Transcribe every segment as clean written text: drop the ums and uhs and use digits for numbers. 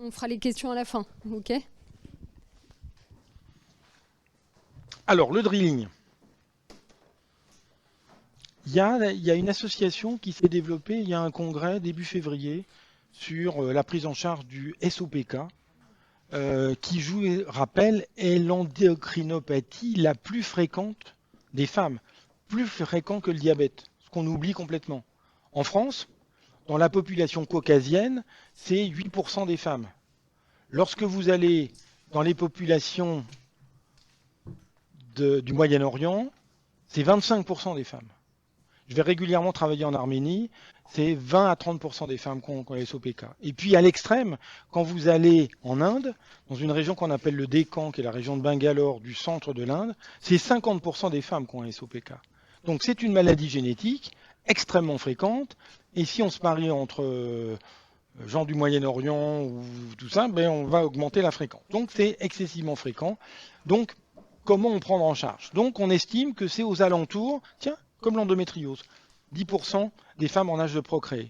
On fera les questions à la fin, ok? Alors, le drilling. Il y a une association qui s'est développée, il y a un congrès début février sur la prise en charge du SOPK, qui, je vous rappelle, est l'endocrinopathie la plus fréquente des femmes, plus fréquente que le diabète, ce qu'on oublie complètement. En France, dans la population caucasienne, c'est 8% des femmes. Lorsque vous allez dans les populations du Moyen-Orient, c'est 25% des femmes. Je vais régulièrement travailler en Arménie, c'est 20 à 30% des femmes qui ont les SOPK. Et puis à l'extrême, quand vous allez en Inde, dans une région qu'on appelle le Décan, qui est la région de Bangalore du centre de l'Inde, c'est 50% des femmes qui ont un SOPK. Donc c'est une maladie génétique extrêmement fréquente. Et si on se marie entre gens du Moyen-Orient ou tout ça, ben on va augmenter la fréquence. Donc c'est excessivement fréquent. Donc comment on prend en charge? Donc on estime que c'est aux alentours, tiens, comme l'endométriose, 10% des femmes en âge de procréer.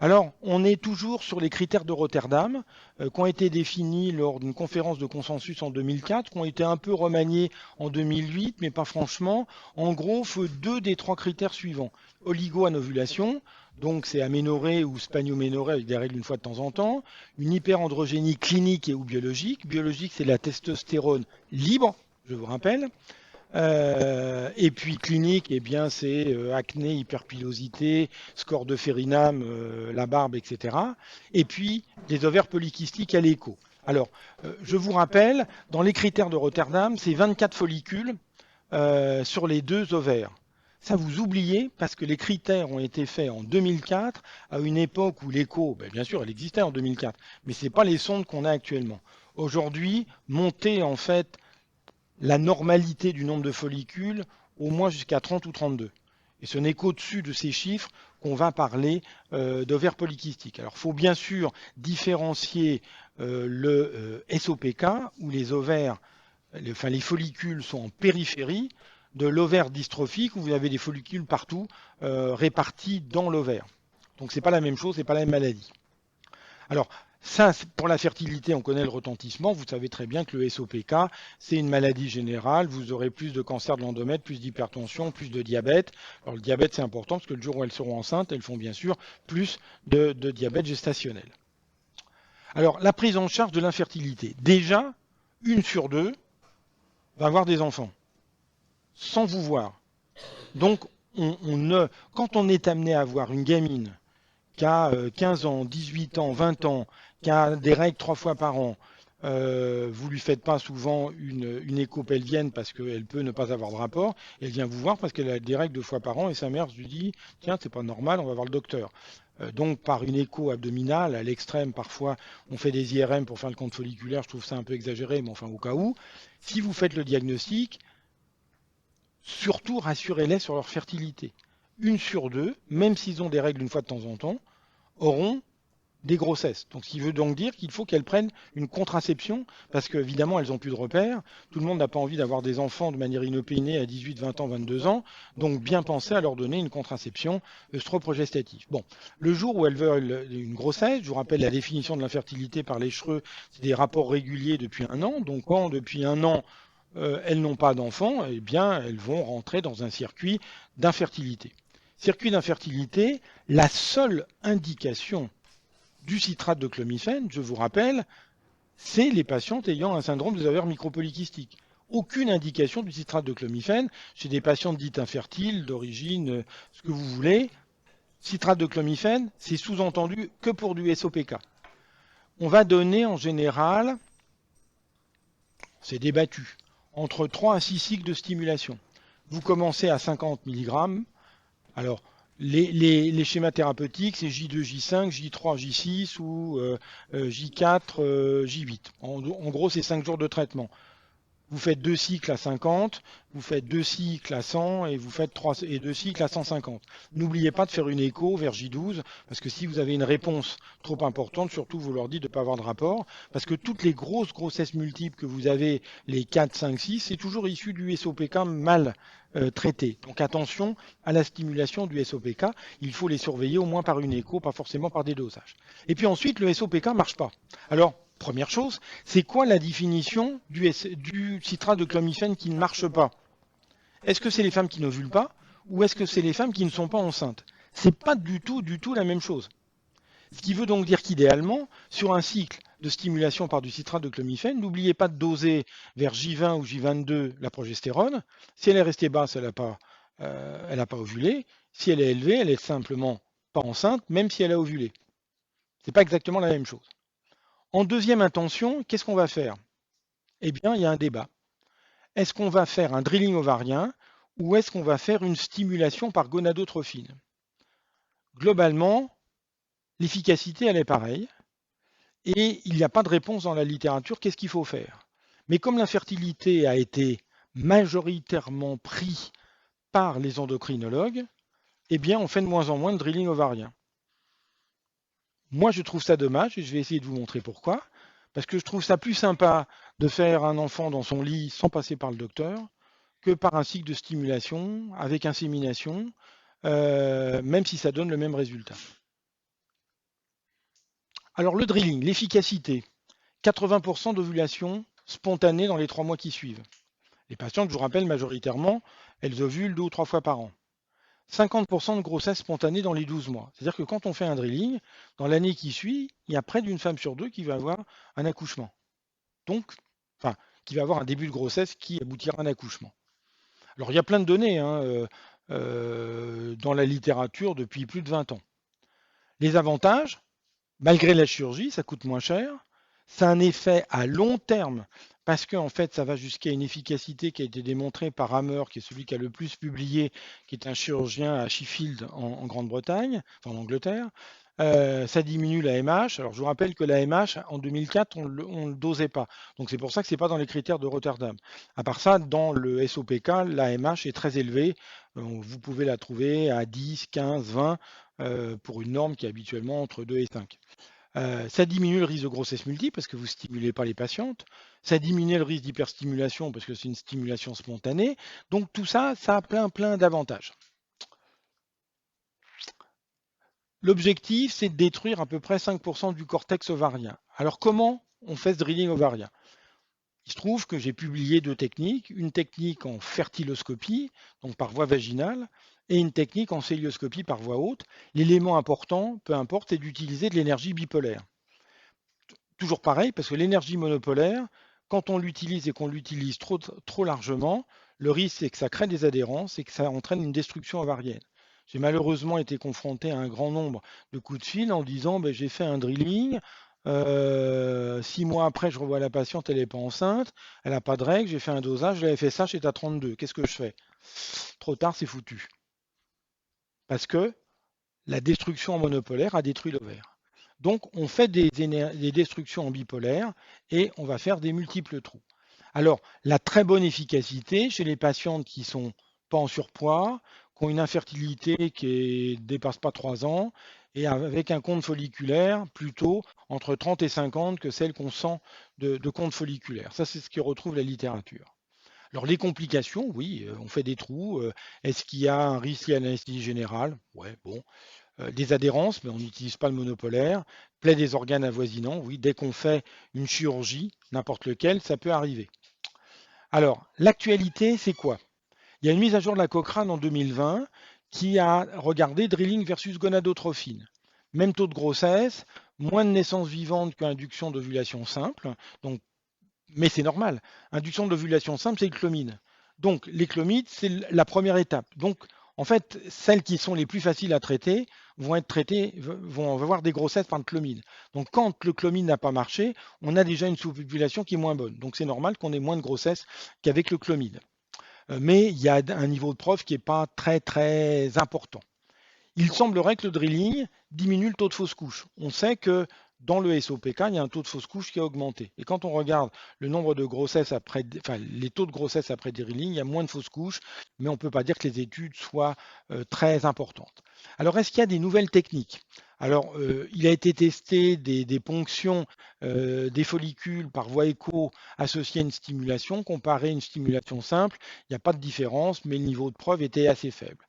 Alors, on est toujours sur les critères de Rotterdam, qui ont été définis lors d'une conférence de consensus en 2004, qui ont été un peu remaniés en 2008, mais pas franchement. En gros, il faut 2 des 3 critères suivants. Oligoanovulation, donc c'est aménorrhée ou spanioménorrhée avec des règles une fois de temps en temps. Une hyperandrogénie clinique et ou biologique. Biologique, c'est la testostérone libre, je vous rappelle. Et puis clinique, eh bien c'est acné, hyperpilosité, score de Feringham, la barbe, etc. Et puis des ovaires polykystiques à l'écho. Alors, je vous rappelle, dans les critères de Rotterdam, c'est 24 follicules sur les 2 ovaires. Ça, vous oubliez, parce que les critères ont été faits en 2004, à une époque où l'écho, ben, bien sûr, elle existait en 2004, mais ce n'est pas les sondes qu'on a actuellement. Aujourd'hui, monter en fait la normalité du nombre de follicules au moins jusqu'à 30 ou 32. Et ce n'est qu'au-dessus de ces chiffres qu'on va parler d'ovaires polykystiques. Alors il faut bien sûr différencier le SOPK, où les ovaires, les follicules sont en périphérie, de l'ovaire dystrophique, où vous avez des follicules partout répartis dans l'ovaire. Donc ce n'est pas la même chose, ce n'est pas la même maladie. Alors, ça, pour la fertilité, on connaît le retentissement. Vous savez très bien que le SOPK, c'est une maladie générale. Vous aurez plus de cancer de l'endomètre, plus d'hypertension, plus de diabète. Alors, le diabète, c'est important parce que le jour où elles seront enceintes, elles font bien sûr plus de diabète gestationnel. Alors, la prise en charge de l'infertilité. Déjà, 1 sur 2 va avoir des enfants, sans vous voir. Donc, quand on est amené à avoir une gamine qui a 15 ans, 18 ans, 20 ans, qui a des règles 3 fois par an, vous ne lui faites pas souvent une écho pelvienne parce qu'elle peut ne pas avoir de rapport. Elle vient vous voir parce qu'elle a des règles 2 fois par an et sa mère lui dit tiens, c'est pas normal, on va voir le docteur. Donc par une écho abdominale, à l'extrême parfois, on fait des IRM pour faire le compte folliculaire, je trouve ça un peu exagéré, mais enfin au cas où. Si vous faites le diagnostic, surtout rassurez-les sur leur fertilité. 1 sur 2, même s'ils ont des règles une fois de temps en temps, auront des grossesses. Donc, ce qui veut donc dire qu'il faut qu'elles prennent une contraception, parce qu'évidemment, elles n'ont plus de repères. Tout le monde n'a pas envie d'avoir des enfants de manière inopinée à 18, 20 ans, 22 ans. Donc, bien penser à leur donner une contraception œstroprogestative. Bon, le jour où elles veulent une grossesse, je vous rappelle la définition de l'infertilité par l'échereux, c'est des rapports réguliers depuis 1 an. Donc, quand depuis 1 an, elles n'ont pas d'enfants, eh bien, elles vont rentrer dans un circuit d'infertilité. Circuit d'infertilité, la seule indication du citrate de clomifène, je vous rappelle, c'est les patientes ayant un syndrome des ovaires micropolykystiques. Aucune indication du citrate de clomifène chez des patientes dites infertiles, d'origine, ce que vous voulez. Citrate de clomifène, c'est sous-entendu que pour du SOPK. On va donner en général, c'est débattu, entre 3 à 6 cycles de stimulation. Vous commencez à 50 mg. Alors, les schémas thérapeutiques, c'est J2, J5, J3, J6 ou J4, J8. En gros, c'est 5 jours de traitement. vous faites 2 cycles à 50, vous faites 2 cycles à 100 et vous faites 3 et 2 cycles à 150. N'oubliez pas de faire une écho vers J12 parce que si vous avez une réponse trop importante, surtout vous leur dites de ne pas avoir de rapport parce que toutes les grosses grossesses multiples que vous avez, les 4, 5, 6, c'est toujours issu du SOPK mal traité. Donc attention à la stimulation du SOPK, il faut les surveiller au moins par une écho, pas forcément par des dosages. Et puis ensuite, le SOPK ne marche pas. Alors, première chose, c'est quoi la définition du citrate de clomiphène qui ne marche pas? Est-ce que c'est les femmes qui n'ovulent pas ou est-ce que c'est les femmes qui ne sont pas enceintes? C'est pas du tout la même chose. Ce qui veut donc dire qu'idéalement, sur un cycle de stimulation par du citrate de clomiphène, n'oubliez pas de doser vers J20 ou J22 la progestérone. Si elle est restée basse, elle n'a pas ovulé. Si elle est élevée, elle est simplement pas enceinte, même si elle a ovulé. C'est pas exactement la même chose. En deuxième intention, qu'est-ce qu'on va faire? Eh bien, il y a un débat. Est-ce qu'on va faire un drilling ovarien ou est-ce qu'on va faire une stimulation par gonadotrophine? Globalement, l'efficacité, elle est pareille. Et il n'y a pas de réponse dans la littérature, qu'est-ce qu'il faut faire? Mais comme l'infertilité a été majoritairement pris par les endocrinologues, eh bien, on fait de moins en moins de drilling ovarien. Moi, je trouve ça dommage et je vais essayer de vous montrer pourquoi. Parce que je trouve ça plus sympa de faire un enfant dans son lit sans passer par le docteur que par un cycle de stimulation avec insémination, même si ça donne le même résultat. Alors le drilling, l'efficacité, 80% d'ovulation spontanée dans les 3 mois qui suivent. Les patientes, je vous rappelle, majoritairement, elles ovulent 2 ou 3 fois par an. 50% de grossesse spontanée dans les 12 mois. C'est-à-dire que quand on fait un drilling, dans l'année qui suit, il y a près d'une femme sur deux qui va avoir un accouchement. Donc, enfin, qui va avoir un début de grossesse qui aboutira à un accouchement. Alors, il y a plein de données dans la littérature depuis plus de 20 ans. Les avantages, malgré la chirurgie, ça coûte moins cher. Ça a un effet à long terme parce qu'en fait, ça va jusqu'à une efficacité qui a été démontrée par Hammer, qui est celui qui a le plus publié, qui est un chirurgien à Sheffield en Grande-Bretagne, enfin en Angleterre. Ça diminue la MH. Alors je vous rappelle que la MH, en 2004, on ne le dosait pas. Donc c'est pour ça que ce n'est pas dans les critères de Rotterdam. À part ça, dans le SOPK, la MH est très élevée. Vous pouvez la trouver à 10, 15, 20 pour une norme qui est habituellement entre 2 et 5. Ça diminue le risque de grossesse multiple parce que vous ne stimulez pas les patientes. Ça diminue le risque d'hyperstimulation parce que c'est une stimulation spontanée. Donc tout ça, ça a plein d'avantages. L'objectif, c'est de détruire à peu près 5% du cortex ovarien. Alors comment on fait ce drilling ovarien? Il se trouve que j'ai publié 2 techniques, une technique en fertiloscopie, donc par voie vaginale, et une technique en célioscopie par voie haute. L'élément important, peu importe, c'est d'utiliser de l'énergie bipolaire. Toujours pareil, parce que l'énergie monopolaire, quand on l'utilise et qu'on l'utilise trop largement, le risque c'est que ça crée des adhérences et que ça entraîne une destruction ovarienne. J'ai malheureusement été confronté à un grand nombre de coups de fil en disant ben, j'ai fait un drilling, 6 mois après je revois la patiente, elle n'est pas enceinte, elle n'a pas de règles, j'ai fait un dosage, j'avais fait ça, j'étais à 32, qu'est-ce que je fais? Trop tard, c'est foutu. Parce que la destruction monopolaire a détruit l'ovaire. Donc, on fait des destructions en bipolaire et on va faire des multiples trous. Alors, la très bonne efficacité chez les patientes qui ne sont pas en surpoids, qui ont une infertilité qui ne dépasse pas 3 ans et avec un compte folliculaire plutôt entre 30 et 50 que celle qu'on sent de compte folliculaire. Ça, c'est ce qui retrouve la littérature. Alors, les complications, oui, on fait des trous. Est-ce qu'il y a un risque à l'anesthésie générale? Ouais, bon. Des adhérences, mais on n'utilise pas le monopolaire. Plaie des organes avoisinants, oui, dès qu'on fait une chirurgie, n'importe lequel, ça peut arriver. Alors, l'actualité, c'est quoi? Il y a une mise à jour de la Cochrane en 2020 qui a regardé drilling versus gonadotrophine. Même taux de grossesse, moins de naissances vivantes qu'induction d'ovulation simple, donc, mais c'est normal. Induction d'ovulation simple, c'est le clomide. Donc, les clomides, c'est la première étape. Donc, en fait, celles qui sont les plus faciles à traiter vont être traitées, vont avoir des grossesses par le clomide. Donc, quand le clomide n'a pas marché, on a déjà une sous-population qui est moins bonne. Donc, c'est normal qu'on ait moins de grossesses qu'avec le clomide. Mais il y a un niveau de preuve qui n'est pas très important. Il semblerait que le drilling diminue le taux de fausse couche. On sait que dans le SOPK, il y a un taux de fausse couche qui a augmenté. Et quand on regarde le nombre de grossesses après, enfin, les taux de grossesse après drilling, il y a moins de fausses couches, mais on ne peut pas dire que les études soient très importantes. Alors, est-ce qu'il y a des nouvelles techniques? Alors, il a été testé des ponctions des follicules par voie écho associées à une stimulation. Comparé à une stimulation simple, il n'y a pas de différence, mais le niveau de preuve était assez faible.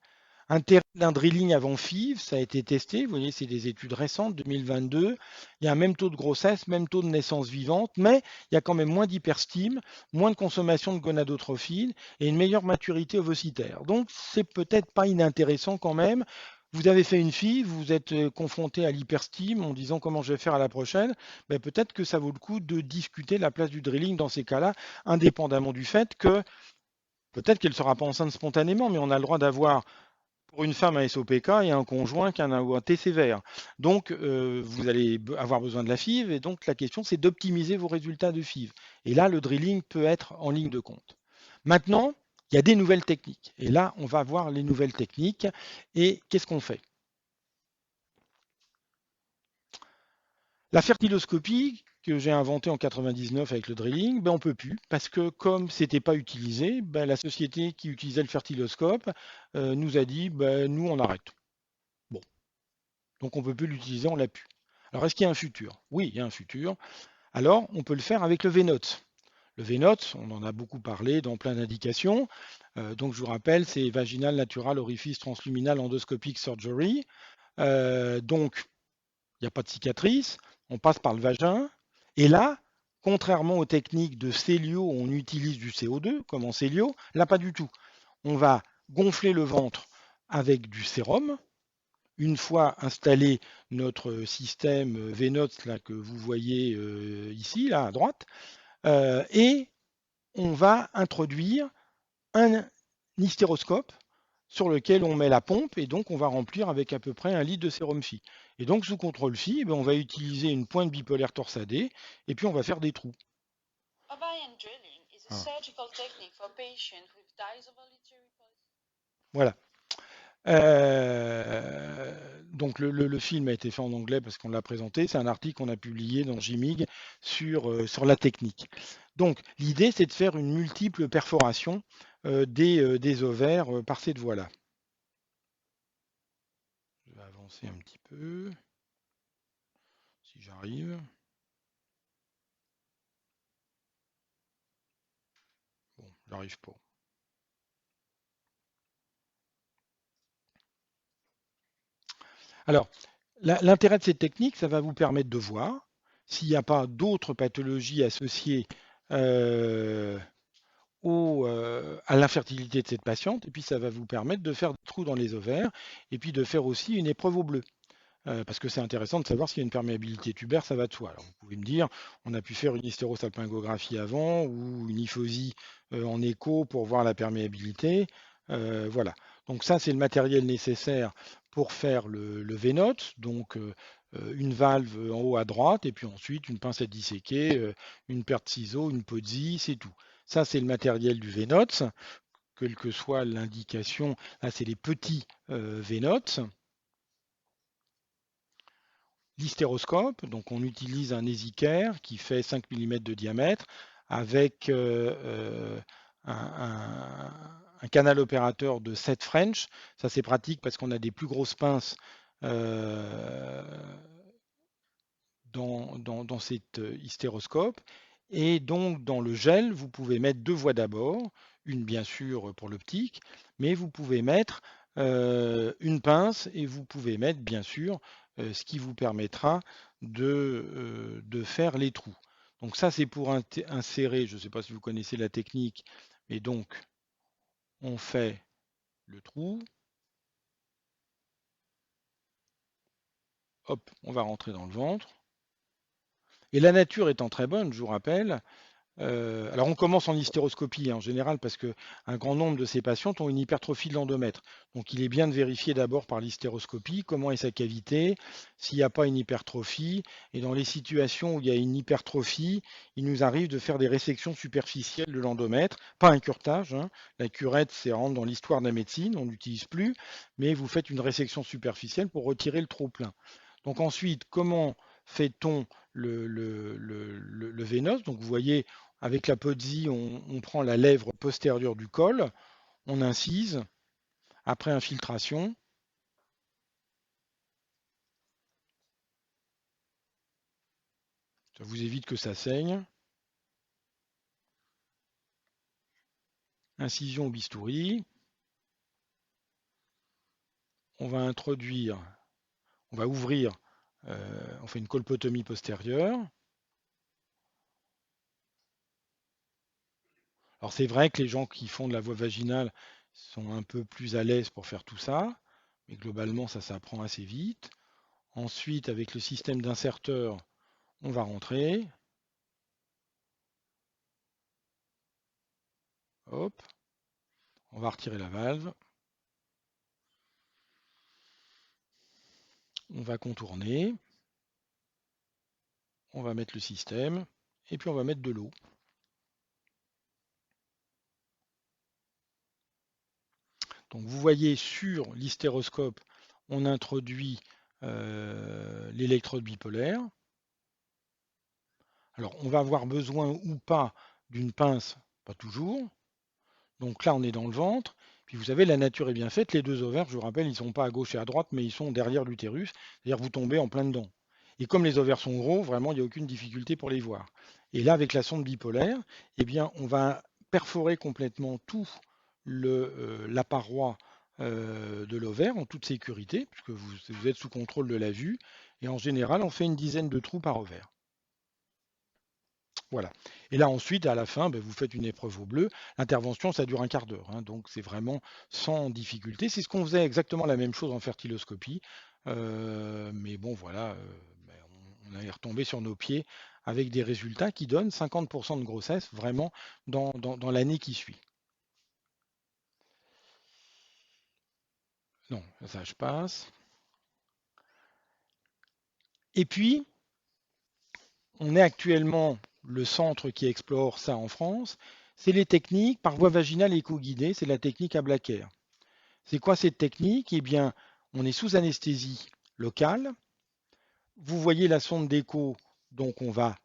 Intérêt d'un drilling avant FIV, ça a été testé. Vous voyez, c'est des études récentes, 2022. Il y a un même taux de grossesse, même taux de naissance vivante, mais il y a quand même moins d'hyperstime, moins de consommation de gonadotrophine et une meilleure maturité ovocitaire. Donc, c'est peut-être pas inintéressant quand même. Vous avez fait une FIV, vous êtes confronté à l'hyperstime en disant comment je vais faire à la prochaine. Ben, peut-être que ça vaut le coup de discuter de la place du drilling dans ces cas-là, indépendamment du fait que peut-être qu'elle ne sera pas enceinte spontanément, mais on a le droit d'avoir pour une femme à SOPK et un conjoint qui a un AOAT sévère. Donc, vous allez avoir besoin de la FIV et donc la question, c'est d'optimiser vos résultats de FIV. Et là, le drilling peut être en ligne de compte. Maintenant, il y a des nouvelles techniques. Et là, on va voir les nouvelles techniques. Et qu'est-ce qu'on fait? La fertiloscopie que j'ai inventée en 99 avec le drilling, ben on ne peut plus parce que comme ce n'était pas utilisé, ben la société qui utilisait le fertiloscope nous a dit ben, nous on arrête. Bon, donc on ne peut plus l'utiliser, on l'a pu. Alors est-ce qu'il y a un futur? Oui, il y a un futur. Alors on peut le faire avec le VNOT. Le VNOT, on en a beaucoup parlé dans plein d'indications. Donc je vous rappelle, c'est Vaginal Natural Orifice Transluminal Endoscopic Surgery. Donc il n'y a pas de cicatrice, on passe par le vagin. Et là, contrairement aux techniques de Célio où on utilise du CO2, comme en Célio, là pas du tout. On va gonfler le ventre avec du sérum. Une fois installé notre système VNOTS là, que vous voyez ici, là à droite, et on va introduire un hystéroscope sur lequel on met la pompe et donc on va remplir avec à peu près 1 litre de sérum Phi. Et donc sous contrôle Phi, on va utiliser une pointe bipolaire torsadée et puis on va faire des trous. Voilà. Donc le film a été fait en anglais parce qu'on l'a présenté. C'est un article qu'on a publié dans JMIG sur la technique. Donc l'idée, c'est de faire une multiple perforation des ovaires par cette voie-là. Je vais avancer un petit peu, si j'arrive. Bon, j'arrive pas. Alors, l'intérêt de cette technique, ça va vous permettre de voir s'il n'y a pas d'autres pathologies associées à l'infertilité de cette patiente, et puis ça va vous permettre de faire des trous dans les ovaires, et puis de faire aussi une épreuve au bleu. Parce que c'est intéressant de savoir s'il y a une perméabilité tubaire, ça va de soi. Alors vous pouvez me dire, on a pu faire une hystérosalpingographie avant ou une hyphosie en écho pour voir la perméabilité. Voilà. Donc ça, c'est le matériel nécessaire pour faire le VNOT. Donc une valve en haut à droite et puis ensuite une pincette disséquée, une paire de ciseaux, une pozzi, c'est tout. Ça, c'est le matériel du VNOT, quelle que soit l'indication. Là, c'est les petits VNOT. L'hystéroscope, donc on utilise un ésicaire qui fait 5 mm de diamètre avec un canal opérateur de 7 French. Ça c'est pratique parce qu'on a des plus grosses pinces dans cet hystéroscope. Et donc dans le gel, vous pouvez mettre 2 voies d'abord, une bien sûr pour l'optique, mais vous pouvez mettre une pince et vous pouvez mettre bien sûr ce qui vous permettra de faire les trous. Donc ça c'est pour insérer, je ne sais pas si vous connaissez la technique, mais donc on fait le trou, hop, on va rentrer dans le ventre. Et la nature étant très bonne, je vous rappelle, alors on commence en hystéroscopie en général parce qu'un grand nombre de ces patientes ont une hypertrophie de l'endomètre. Donc il est bien de vérifier d'abord par l'hystéroscopie comment est sa cavité, s'il n'y a pas une hypertrophie. Et dans les situations où il y a une hypertrophie, il nous arrive de faire des résections superficielles de l'endomètre, pas un curetage. Hein. La curette, c'est rentre dans l'histoire de la médecine, on n'utilise plus, mais vous faites une résection superficielle pour retirer le trop-plein. Donc ensuite, comment fait-on le veinose. Donc vous voyez, avec la PODSI, on prend la lèvre postérieure du col, on incise, après infiltration, ça vous évite que ça saigne. Incision au bistouri. On va introduire, on va ouvrir, on fait une colpotomie postérieure. Alors c'est vrai que les gens qui font de la voie vaginale sont un peu plus à l'aise pour faire tout ça, mais globalement ça s'apprend assez vite. Ensuite, avec le système d'inserteur, on va rentrer. Hop, on va retirer la valve. On va contourner. On va mettre le système. Et puis on va mettre de l'eau. Donc vous voyez sur l'hystéroscope, on introduit l'électrode bipolaire. Alors on va avoir besoin ou pas d'une pince, pas toujours. Donc là on est dans le ventre. Puis vous savez, la nature est bien faite. Les deux ovaires, je vous rappelle, ils ne sont pas à gauche et à droite, mais ils sont derrière l'utérus. C'est-à-dire que vous tombez en plein dedans. Et comme les ovaires sont gros, vraiment, il n'y a aucune difficulté pour les voir. Et là, avec la sonde bipolaire, eh bien, on va perforer complètement tout la paroi de l'ovaire en toute sécurité, puisque vous êtes sous contrôle de la vue. Et en général, on fait une dizaine de trous par ovaire. Voilà. Et là, ensuite, à la fin, ben, vous faites une épreuve au bleu. L'intervention, ça dure un quart d'heure. Hein, donc, c'est vraiment sans difficulté. C'est ce qu'on faisait exactement la même chose en fertiloscopie. Mais bon, voilà, ben, on est retombé sur nos pieds avec des résultats qui donnent 50% de grossesse vraiment dans l'année qui suit. Non, ça, je passe. Et puis, on est actuellement le centre qui explore ça en France. C'est les techniques par voie vaginale éco-guidée. C'est la technique à Blacker. C'est quoi cette technique? Eh bien, on est sous anesthésie locale. Vous voyez la sonde d'écho, donc on va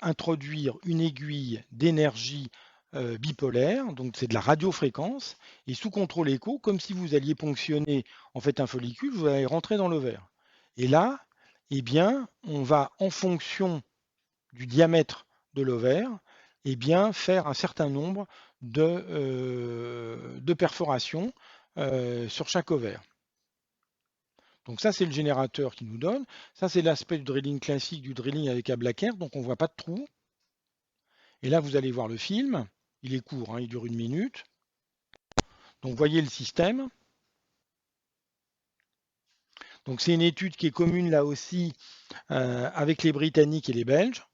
introduire une aiguille d'énergie bipolaire, donc c'est de la radiofréquence, et sous contrôle écho, comme si vous alliez ponctionner en fait un follicule, vous allez rentrer dans l'ovaire. Et là, eh bien, on va en fonction du diamètre de l'ovaire, eh bien, faire un certain nombre de perforations sur chaque ovaire. Donc ça, c'est le générateur qui nous donne. Ça, c'est l'aspect du drilling classique, du drilling avec Ablaker. Donc on ne voit pas de trou. Et là, vous allez voir le film. Il est court, hein, il dure 1 minute. Donc vous voyez le système. Donc c'est une étude qui est commune là aussi avec les Britanniques et les Belges.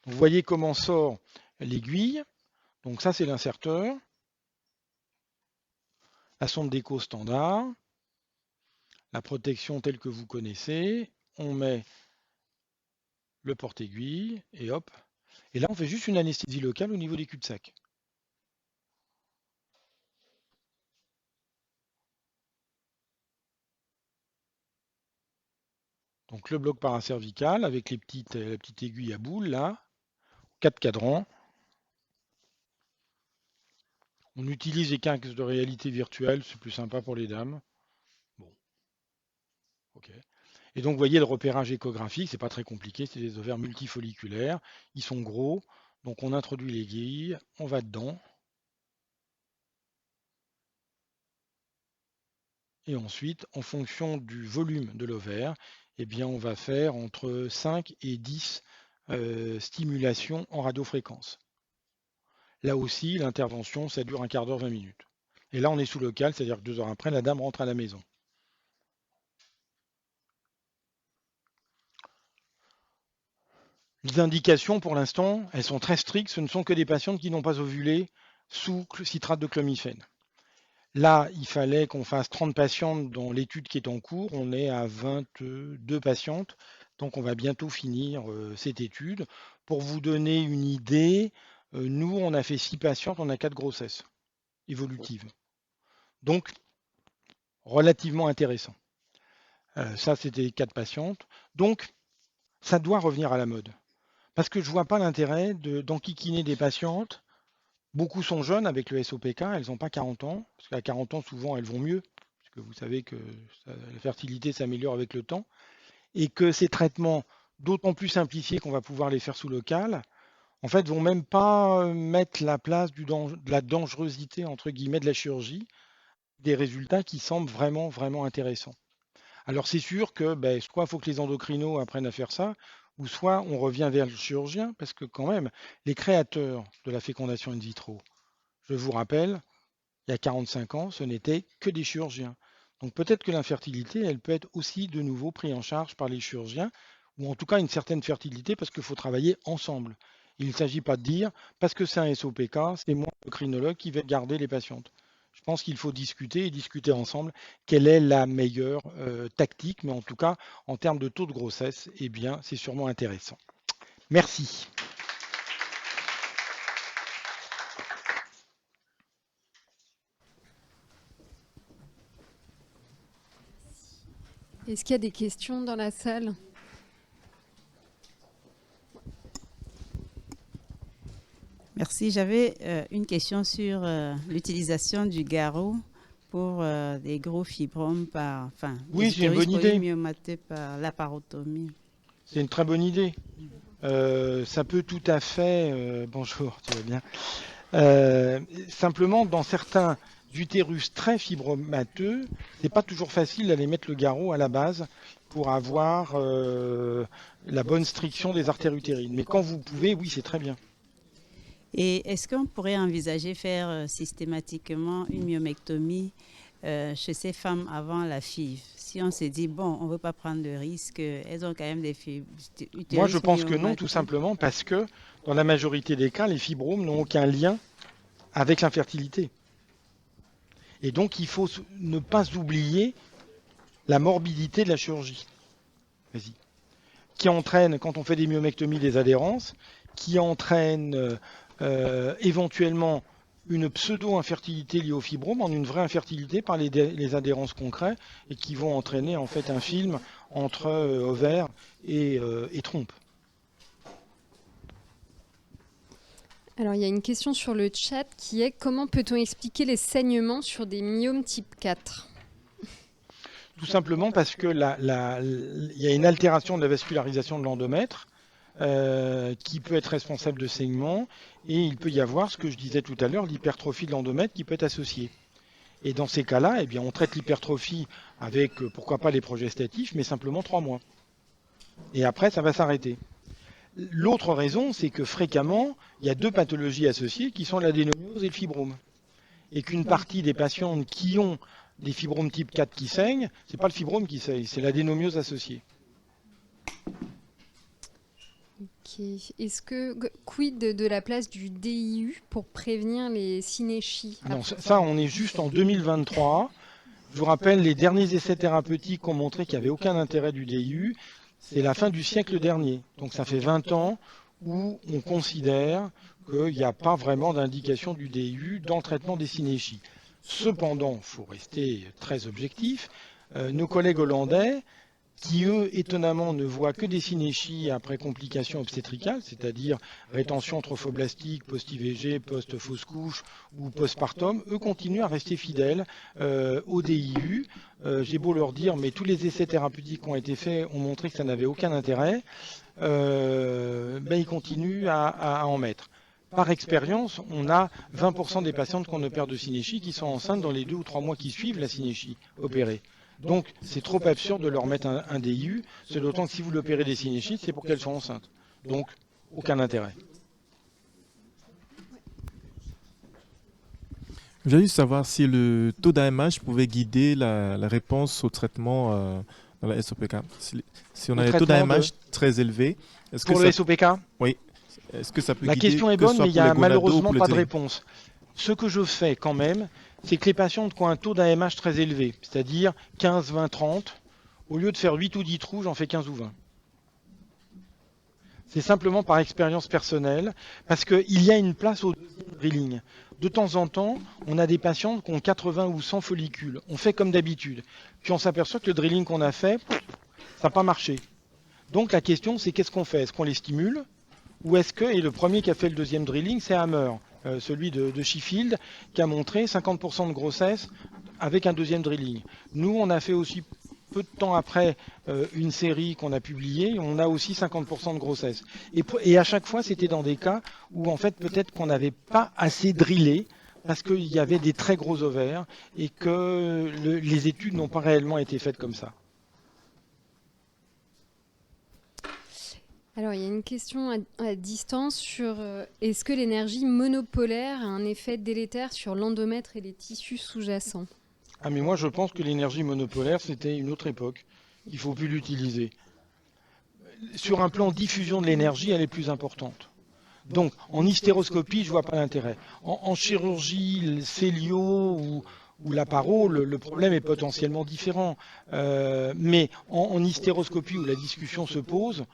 Donc, vous voyez comment sort l'aiguille. Donc ça, c'est l'inserteur. La sonde d'écho standard. La protection telle que vous connaissez. On met le porte-aiguille et hop. Et là, on fait juste une anesthésie locale au niveau des cul-de-sac. Donc le bloc paracervical avec la petite aiguille à boule là, 4 cadrans. On utilise les casques de réalité virtuelle, c'est plus sympa pour les dames. Bon, ok. Et donc vous voyez le repérage échographique, c'est pas très compliqué, c'est des ovaires multifolliculaires, ils sont gros, donc on introduit l'aiguille, on va dedans. Et ensuite, en fonction du volume de l'ovaire, eh bien, on va faire entre 5 et 10 stimulations en radiofréquence. Là aussi, l'intervention, ça dure un quart d'heure, 20 minutes. Et là, on est sous local, c'est-à-dire que 2 heures après, la dame rentre à la maison. Les indications, pour l'instant, elles sont très strictes. Ce ne sont que des patientes qui n'ont pas ovulé sous citrate de clomiphène. Là, il fallait qu'on fasse 30 patientes dans l'étude qui est en cours. On est à 22 patientes. Donc, on va bientôt finir cette étude. Pour vous donner une idée, nous, on a fait 6 patientes, on a 4 grossesses évolutives. Donc, relativement intéressant. Ça, c'était les cas de patientes. Donc, ça doit revenir à la mode. Parce que je ne vois pas l'intérêt d'enquiquiner des patientes. Beaucoup sont jeunes avec le SOPK, elles n'ont pas 40 ans, parce qu'à 40 ans, souvent, elles vont mieux, puisque vous savez que la fertilité s'améliore avec le temps, et que ces traitements, d'autant plus simplifiés qu'on va pouvoir les faire sous local, en fait, vont même pas mettre la place de la dangerosité, entre guillemets, de la chirurgie, des résultats qui semblent vraiment, vraiment intéressants. Alors c'est sûr que soit il faut que les endocrinos apprennent à faire ça, ou soit on revient vers le chirurgien, parce que quand même, les créateurs de la fécondation in vitro, je vous rappelle, il y a 45 ans, ce n'étaient que des chirurgiens. Donc peut-être que l'infertilité, elle peut être aussi de nouveau prise en charge par les chirurgiens, ou en tout cas une certaine fertilité, parce qu'il faut travailler ensemble. Il ne s'agit pas de dire, parce que c'est un SOPK, c'est moi, le crinologue, qui vais garder les patientes. Je pense qu'il faut discuter et discuter ensemble quelle est la meilleure tactique, mais en tout cas, en termes de taux de grossesse, eh bien, c'est sûrement intéressant. Merci. Est-ce qu'il y a des questions dans la salle? Merci. J'avais une question sur l'utilisation du garrot pour des gros fibromes oui, c'est une bonne idée. Myomatés par laparotomie. C'est une très bonne idée. Ça peut tout à fait. Bonjour, tu vas bien. Simplement, dans certains utérus très fibromateux, c'est pas toujours facile d'aller mettre le garrot à la base pour avoir la bonne striction des artères utérines. Mais quand vous pouvez, oui, c'est très bien. Et est-ce qu'on pourrait envisager faire systématiquement une myomectomie chez ces femmes avant la FIV? Si on s'est dit, bon, on ne veut pas prendre de risque, elles ont quand même des fibromes. Moi, je pense que non, tout simplement parce que dans la majorité des cas, les fibromes n'ont aucun lien avec l'infertilité. Et donc, il faut ne pas oublier la morbidité de la chirurgie. Vas-y. Qui entraîne, quand on fait des myomectomies, des adhérences, qui entraîne éventuellement une pseudo-infertilité liée au fibrome en une vraie infertilité par les adhérences concrètes et qui vont entraîner en fait un film entre ovaire et trompe. Alors, il y a une question sur le chat qui est: comment peut-on expliquer les saignements sur des myomes type 4? Tout simplement parce que il y a une altération de la vascularisation de l'endomètre qui peut être responsable de saignements, et il peut y avoir, ce que je disais tout à l'heure, l'hypertrophie de l'endomètre qui peut être associée. Et dans ces cas-là, eh bien, on traite l'hypertrophie avec, pourquoi pas les progestatifs, mais simplement 3 mois. Et après, ça va s'arrêter. L'autre raison, c'est que fréquemment, il y a 2 pathologies associées qui sont l'adénomiose et le fibrome. Et qu'une partie des patientes qui ont des fibromes type 4 qui saignent, c'est pas le fibrome qui saigne, c'est l'adénomiose associée. Okay. Est-ce que quid de la place du DIU pour prévenir les synéchies? Non, ça, on est juste en 2023. Je vous rappelle, les derniers essais thérapeutiques ont montré qu'il n'y avait aucun intérêt du DIU. C'est la fin du siècle dernier. Donc ça fait 20 ans où on considère qu'il n'y a pas vraiment d'indication du DIU dans le traitement des synéchies. Cependant, il faut rester très objectif. Nos collègues hollandais, qui eux, étonnamment, ne voient que des synéchies après complications obstétricales, c'est-à-dire rétention trophoblastique, post-IVG, post-fausse couche ou postpartum, eux continuent à rester fidèles au DIU. J'ai beau leur dire, mais tous les essais thérapeutiques qui ont été faits ont montré que ça n'avait aucun intérêt, ils continuent à en mettre. Par expérience, on a 20% des patientes qu'on opère de synéchie qui sont enceintes dans les 2 ou 3 mois qui suivent la synéchie opérée. Donc, c'est trop absurde de leur mettre un DIU, c'est d'autant que si vous l'opérez des synéchites, c'est pour qu'elles soient enceintes. Donc, aucun intérêt. Je voulais juste savoir si le taux d'AMH pouvait guider la réponse au traitement dans la SOPK. Si on a un taux d'AMH très élevé, est-ce que pour le SOPK? Oui. Est-ce que ça peut La guider? La question est bonne, mais il n'y a malheureusement pas de réponse. Ce que je fais quand même, c'est que les patientes qui ont un taux d'AMH très élevé, c'est-à-dire 15, 20, 30, au lieu de faire 8 ou 10 trous, j'en fais 15 ou 20. C'est simplement par expérience personnelle, parce qu'il y a une place au deuxième drilling. De temps en temps, on a des patients qui ont 80 ou 100 follicules. On fait comme d'habitude. Puis on s'aperçoit que le drilling qu'on a fait, ça n'a pas marché. Donc la question, c'est qu'est-ce qu'on fait? Est-ce qu'on les stimule? Ou est-ce que, et le premier qui a fait le deuxième drilling, c'est Hammer, celui de Sheffield, qui a montré 50% de grossesse avec un deuxième drilling. Nous, on a fait aussi peu de temps après une série qu'on a publiée, on a aussi 50% de grossesse. Et à chaque fois, c'était dans des cas où en fait peut-être qu'on n'avait pas assez drillé parce qu'il y avait des très gros ovaires et que les études n'ont pas réellement été faites comme ça. Alors, il y a une question à distance sur est-ce que l'énergie monopolaire a un effet délétère sur l'endomètre et les tissus sous-jacents? Ah mais moi je pense que l'énergie monopolaire c'était une autre époque. Il ne faut plus l'utiliser. Sur un plan diffusion de l'énergie, elle est plus importante. Donc en hystéroscopie, je ne vois pas l'intérêt. En chirurgie, célio ou la paro, le problème est potentiellement différent. Mais en hystéroscopie où la discussion se pose,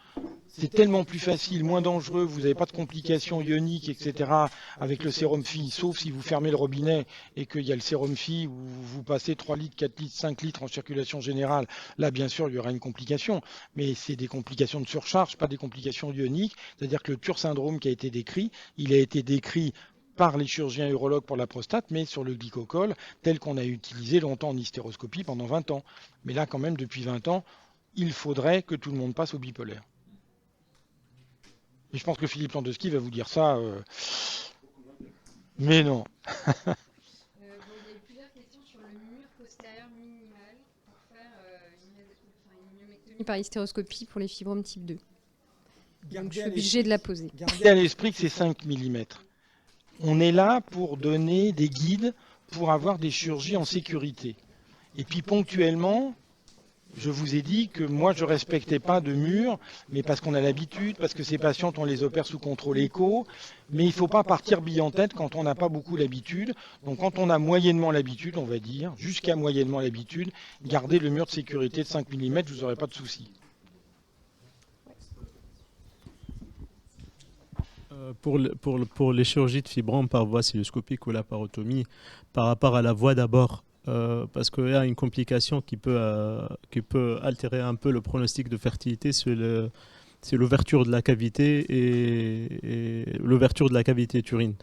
c'est tellement plus facile, moins dangereux, vous n'avez pas de complications ioniques, etc. avec le sérum Phi, sauf si vous fermez le robinet et qu'il y a le sérum Phi où vous passez 3 litres, 4 litres, 5 litres en circulation générale. Là, bien sûr, il y aura une complication, mais c'est des complications de surcharge, pas des complications ioniques. C'est-à-dire que le TUR syndrome qui a été décrit, il a été décrit par les chirurgiens urologues pour la prostate, mais sur le glycocol, tel qu'on a utilisé longtemps en hystéroscopie pendant 20 ans. Mais là, quand même, depuis 20 ans, il faudrait que tout le monde passe au bipolaire. Et je pense que Philippe Landowski va vous dire ça. Mais non. Il y a eu plusieurs questions sur le mur postérieur minimal pour faire une myomectomie par hystéroscopie pour les fibromes type 2. Donc, je suis obligée de la poser. Gardez à l'esprit que c'est 5 mm. On est là pour donner des guides pour avoir des chirurgies en sécurité. Et puis ponctuellement, je vous ai dit que moi je ne respectais pas de mur, mais parce qu'on a l'habitude, parce que ces patientes on les opère sous contrôle écho, mais il ne faut pas partir bille en tête quand on n'a pas beaucoup l'habitude. Donc quand on a moyennement l'habitude, on va dire, jusqu'à moyennement l'habitude, gardez le mur de sécurité de 5 mm, vous n'aurez pas de souci. Pour les chirurgies de fibromes par voie cystoscopique ou laparotomie, par rapport à la voie d'abord, parce qu'il y a une complication qui peut altérer un peu le pronostic de fertilité, c'est l'ouverture de la cavité et l'ouverture de la cavité urine.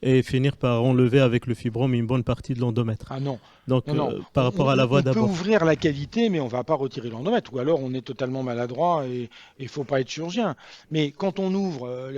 Et finir par enlever avec le fibrome une bonne partie de l'endomètre. Ah non. Donc, non. Par rapport à la voie d'abord. On peut ouvrir la cavité, mais on ne va pas retirer l'endomètre. Ou alors on est totalement maladroit et il ne faut pas être chirurgien. Mais quand on ouvre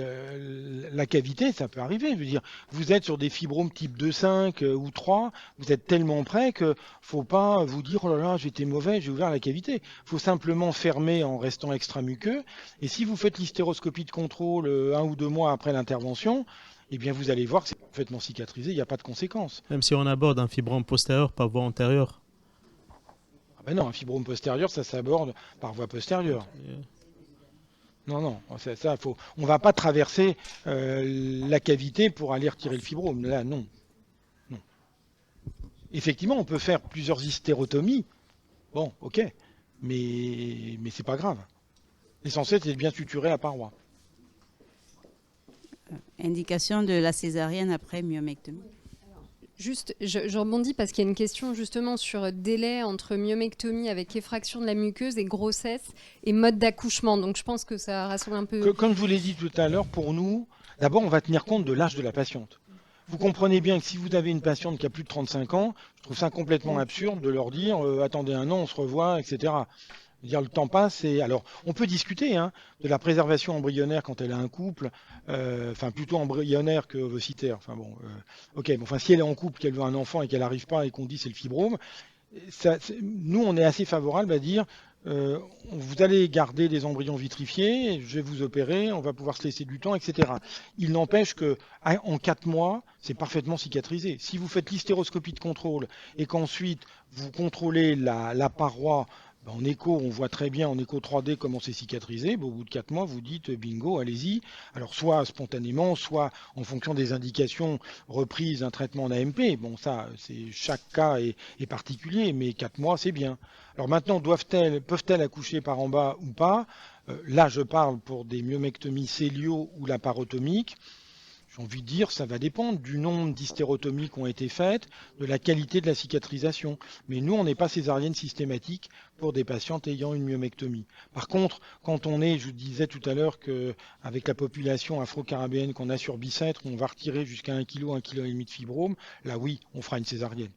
la cavité, ça peut arriver. Je veux dire, vous êtes sur des fibromes type 2, 5 ou 3, vous êtes tellement près qu'il ne faut pas vous dire « Oh là là, j'étais mauvais, j'ai ouvert la cavité ». Il faut simplement fermer en restant extramuqueux. Et si vous faites l'hystéroscopie de contrôle 1 ou 2 mois après l'intervention, eh bien vous allez voir que c'est parfaitement cicatrisé, il n'y a pas de conséquences. Même si on aborde un fibrome postérieur par voie antérieure. Ah ben non, un fibrome postérieur, ça s'aborde par voie postérieure. Non, on ne va pas traverser la cavité pour aller retirer le fibrome. Là, non. Effectivement, on peut faire plusieurs hystérotomies. Bon, ok, mais c'est pas grave. L'essentiel, c'est de bien suturer la paroi. Indication de la césarienne après myomectomie. Juste, je rebondis parce qu'il y a une question justement sur délai entre myomectomie avec effraction de la muqueuse et grossesse et mode d'accouchement. Donc je pense que ça rassemble un peu. Comme je vous l'ai dit tout à l'heure, pour nous, d'abord on va tenir compte de l'âge de la patiente. Vous comprenez bien que si vous avez une patiente qui a plus de 35 ans, je trouve ça complètement absurde de leur dire attendez un an, on se revoit, etc. Dire le temps passe et alors on peut discuter de la préservation embryonnaire quand elle a un couple, enfin plutôt embryonnaire que ovocitaire. Enfin bon, si elle est en couple, qu'elle veut un enfant et qu'elle n'arrive pas et qu'on dit c'est le fibrome, nous on est assez favorable à dire vous allez garder des embryons vitrifiés, je vais vous opérer, on va pouvoir se laisser du temps, etc. Il n'empêche que en 4 mois, c'est parfaitement cicatrisé. Si vous faites l'hystéroscopie de contrôle et qu'ensuite vous contrôlez la paroi. En écho, on voit très bien en écho 3D comment c'est cicatrisé. Au bout de 4 mois, vous dites bingo, allez-y. Alors soit spontanément, soit en fonction des indications reprises d'un traitement en AMP. Bon, ça, chaque cas est particulier, mais 4 mois, c'est bien. Alors maintenant, peuvent-elles accoucher par en bas ou pas? Là, je parle pour des myomectomies céliaux ou laparotomiques. J'ai envie de dire, ça va dépendre du nombre d'hystérotomies qui ont été faites, de la qualité de la cicatrisation. Mais nous, on n'est pas césarienne systématique pour des patientes ayant une myomectomie. Par contre, quand on est, je vous disais tout à l'heure qu'avec la population afro-caribéenne qu'on a sur Bicêtre, on va retirer jusqu'à 1 kg, 1,5 kg de fibrome, là oui, on fera une césarienne.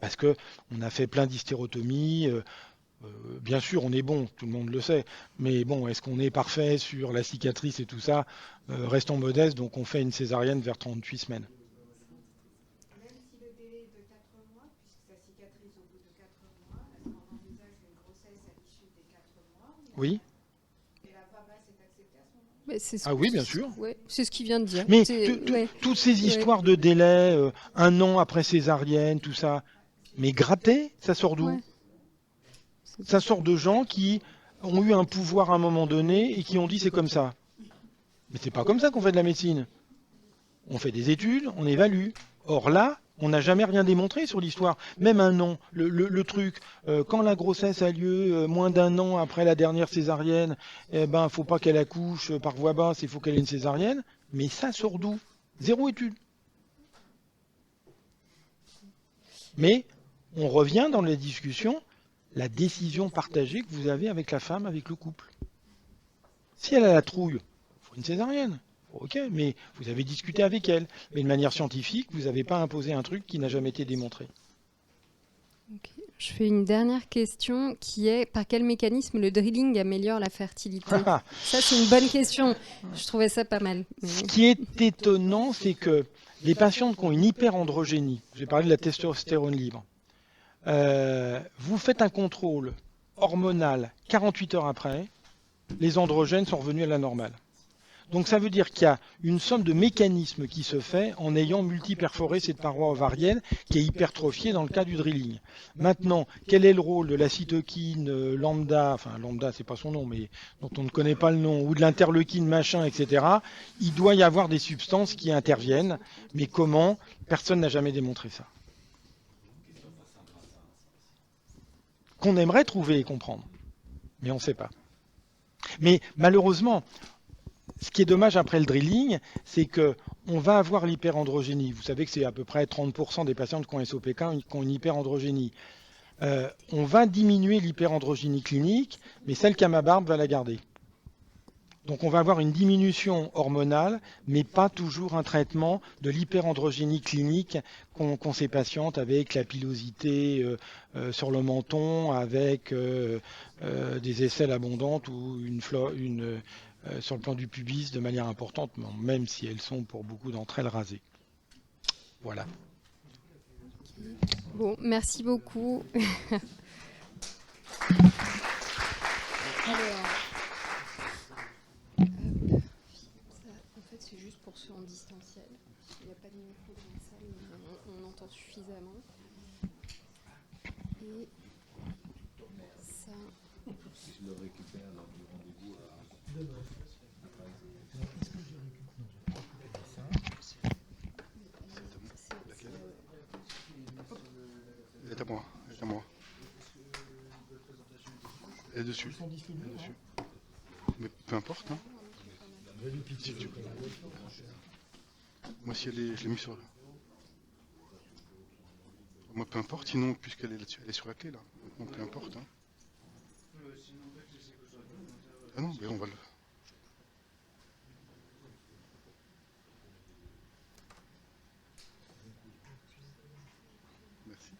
Parce qu'on a fait plein d'hystérotomies. Bien sûr, on est bon, tout le monde le sait, mais bon, est-ce qu'on est parfait sur la cicatrice et tout ça? Restons modestes, donc on fait une césarienne vers 38 semaines. Même si le délai est de 4 mois, puisque ça cicatrise au bout de 4 mois, est-ce qu'on envisage une grossesse à l'issue des 4 mois? Oui. Et la PABAS est acceptée à ce moment-là? Ah oui, bien sûr. Ouais, c'est ce qu'il vient de dire. Mais Ouais. toutes ces histoires de délai, 1 an après césarienne, tout ça, mais gratter, ça sort d'où? Ouais. Ça sort de gens qui ont eu un pouvoir à un moment donné et qui ont dit c'est comme ça. Mais c'est pas comme ça qu'on fait de la médecine. On fait des études, on évalue. Or là, on n'a jamais rien démontré sur l'histoire. Même un an, le truc, quand la grossesse a lieu moins d'1 an après la dernière césarienne, eh ben, faut pas qu'elle accouche par voie basse, il faut qu'elle ait une césarienne. Mais ça sort d'où? Zéro étude. Mais on revient dans les discussions, la décision partagée que vous avez avec la femme, avec le couple. Si elle a la trouille, il faut une césarienne. Ok, mais vous avez discuté avec elle. Mais de manière scientifique, vous n'avez pas imposé un truc qui n'a jamais été démontré. Ok. Je fais une dernière question qui est par quel mécanisme le drilling améliore la fertilité? Ça, c'est une bonne question. Je trouvais ça pas mal. Ce qui est étonnant, c'est que les patientes qui ont une hyperandrogénie, j'ai parlé de la testostérone libre, vous faites un contrôle hormonal 48 heures après, les androgènes sont revenus à la normale. Donc ça veut dire qu'il y a une somme de mécanismes qui se fait en ayant multiperforé cette paroi ovarienne qui est hypertrophiée dans le cas du drilling. Maintenant, quel est le rôle de la cytokine lambda, enfin lambda c'est pas son nom, mais dont on ne connaît pas le nom, ou de l'interleukine machin, etc. Il doit y avoir des substances qui interviennent, mais comment? Personne n'a jamais démontré ça. Qu'on aimerait trouver et comprendre, mais on ne sait pas. Mais malheureusement, ce qui est dommage après le drilling, c'est qu'on va avoir l'hyperandrogénie. Vous savez que c'est à peu près 30% des patientes qui ont SOPK qui ont une hyperandrogénie. On va diminuer l'hyperandrogénie clinique, mais celle qui a ma barbe va la garder. Donc on va avoir une diminution hormonale, mais pas toujours un traitement de l'hyperandrogénie clinique qu'ont ces patientes avec la pilosité sur le menton, avec des aisselles abondantes ou sur le plan du pubis de manière importante, même si elles sont pour beaucoup d'entre elles rasées. Voilà. Bon, merci beaucoup. Alors, ça, en fait, c'est juste pour ceux en distanciel. Il n'y a pas de micro dans la salle, mais on entend suffisamment. Et ça. Je le récupère lors du rendez-vous à demain. Elle est à moi, elle est à moi. Elle est dessus. Elle est dessus. Mais peu importe, hein. Si tu... Moi, si elle est, je l'ai mis sur. Moi, peu importe, sinon, puisqu'elle est là-dessus, elle est sur la clé, là. Donc, peu importe, hein. Ah non, mais on va le. Merci.